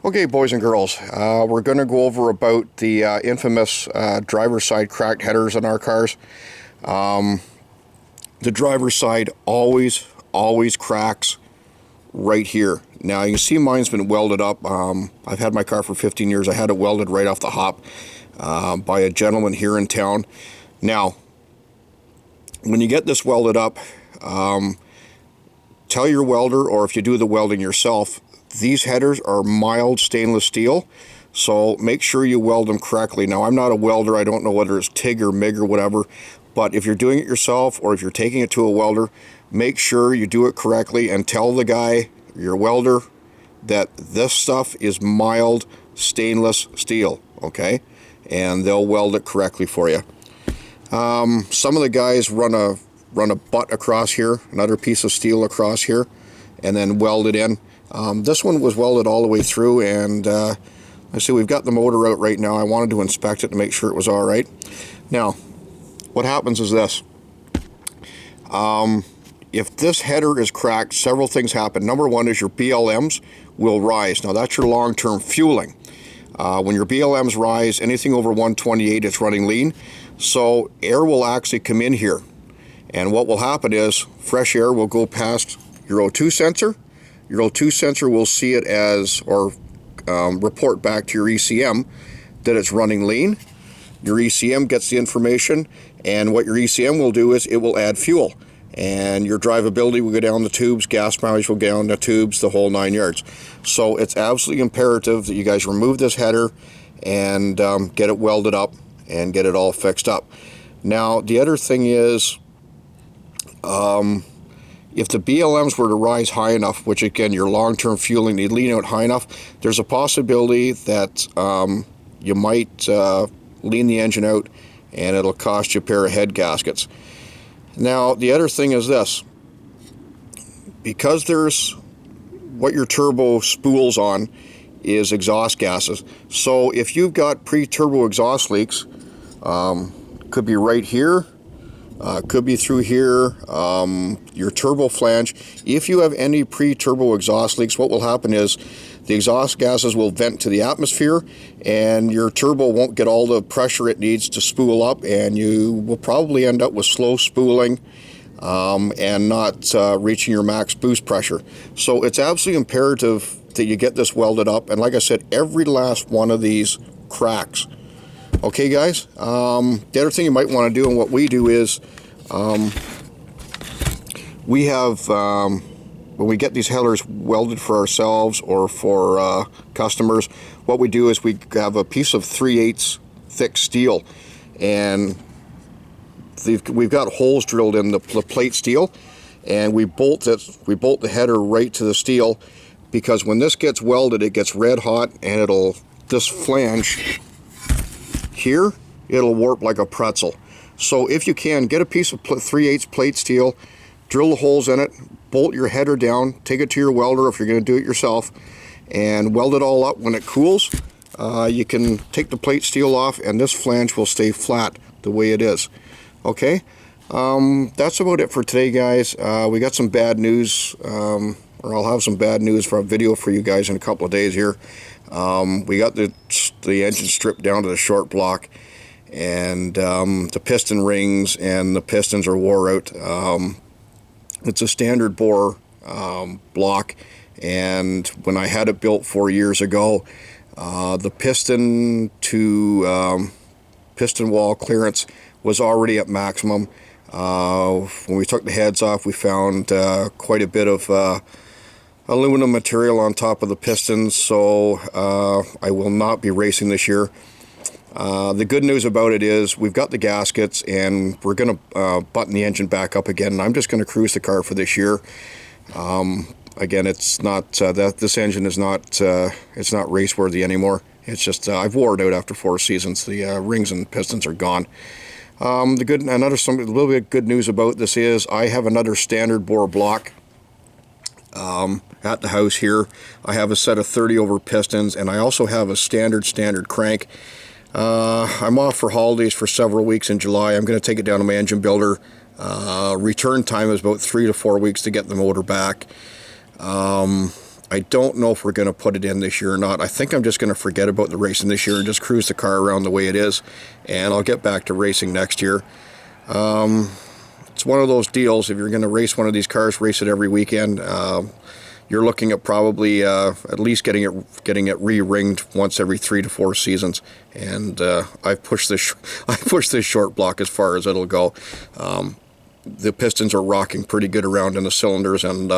Okay, boys and girls, we're going to go over about the infamous driver's side cracked headers in our cars. The driver's side always cracks right here. Now you can see mine's been welded up. I've had my car for 15 years. I had it welded right off the hop by a gentleman here in town. Now, when you get this welded up, tell your welder, or if you do the welding yourself, these headers are mild stainless steel, so make sure you weld them correctly. Now, I'm not a welder. I don't know whether it's TIG or MIG or whatever, but if you're doing it yourself or if you're taking it to a welder, make sure you do it correctly and tell the guy, your welder, that this stuff is mild stainless steel, okay? And they'll weld it correctly for you. Some of the guys run a butt across here, another piece of steel across here, and then weld it in. This one was welded all the way through, and I see we've got the motor out right now. I wanted to inspect it to make sure it was all right. Now, what happens is this. If this header is cracked, several things happen. Number one is your BLMs will rise. Now, that's your long-term fueling. When your BLMs rise, anything over 128, it's running lean. So air will actually come in here. And what will happen is fresh air will go past your O2 sensor. Your O2 sensor will see it as, or report back to your ECM that it's running lean. Your ECM gets the information, and what your ECM will do is it will add fuel. And your drivability will go down the tubes, gas mileage will go down the tubes, the whole 9 yards. So it's absolutely imperative that you guys remove this header and get it welded up and get it all fixed up. Now, the other thing is, if the BLMs were to rise high enough, which again, your long-term fueling, they lean out high enough, there's a possibility that you might lean the engine out and it'll cost you a pair of head gaskets. Now, the other thing is this. Because there's what your turbo spools on is exhaust gases. So if you've got pre-turbo exhaust leaks, could be right here, could be through here, your turbo flange. If you have any pre-turbo exhaust leaks, what will happen is the exhaust gases will vent to the atmosphere and your turbo won't get all the pressure it needs to spool up, and you will probably end up with slow spooling and not reaching your max boost pressure. So it's absolutely imperative that you get this welded up, and like I said, every last one of these cracks. Okay, guys, the other thing you might want to do, and what we do is, we have, when we get these headers welded for ourselves or for customers, what we do is we have a piece of 3/8 thick steel, and we've got holes drilled in the plate steel, and we bolt the header right to the steel, because when this gets welded, it gets red hot, and this flange here, it'll warp like a pretzel. So if you can, get a piece of 3/8 plate steel, drill the holes in it, bolt your header down, take it to your welder if you're going to do it yourself, and weld it all up. When it cools, you can take the plate steel off, and this flange will stay flat the way it is. Okay, that's about it for today, guys. We got some bad news, or I'll have some bad news for a video for you guys in a couple of days here. We got the engine stripped down to the short block, and the piston rings and the pistons are wore out. It's a standard bore block, and when I had it built 4 years ago, the piston to piston wall clearance was already at maximum. When we took the heads off, we found quite a bit of aluminum material on top of the pistons, so I will not be racing this year. The good news about it is we've got the gaskets, and we're going to button the engine back up again, and I'm just going to cruise the car for this year. Again, it's not this engine is not it's not race worthy anymore. It's just I've wore it out after 4 seasons. The rings and pistons are gone. A little bit of good news about this is I have another standard bore block at the house here. I have a set of 30 over pistons, and I also have a standard crank. I'm off for holidays for several weeks in July. I'm going to take it down to my engine builder. Return time is about 3 to 4 weeks to get the motor back. I don't know if we're going to put it in this year or not. I think I'm just going to forget about the racing this year and just cruise the car around the way it is, and I'll get back to racing next year. It's one of those deals. If you're going to race one of these cars, race it every weekend. You're looking at probably at least getting it re-ringed once every 3 to 4 seasons. And I've pushed this short block as far as it'll go. The pistons are rocking pretty good around in the cylinders, and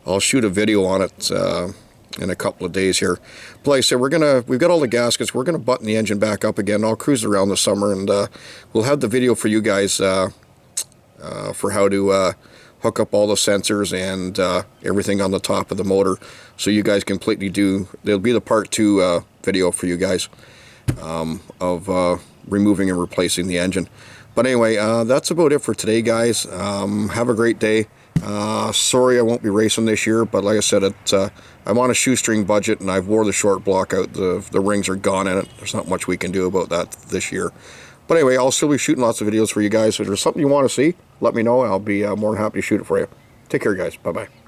I'll shoot a video on it in a couple of days here. But like I said, we've got all the gaskets. We're gonna button the engine back up again. I'll cruise around the summer, and we'll have the video for you guys for how to hook up all the sensors and everything on the top of the motor, so you guys completely there'll be the part 2 video for you guys of removing and replacing the engine. But anyway, that's about it for today, guys. Have a great day. Sorry I won't be racing this year, but like I said, I'm on a shoestring budget, and I've wore the short block out. The rings are gone in it. There's not much we can do about that this year. But anyway, I'll still be shooting lots of videos for you guys. If there's something you want to see, let me know. I'll be more than happy to shoot it for you. Take care, guys. Bye-bye.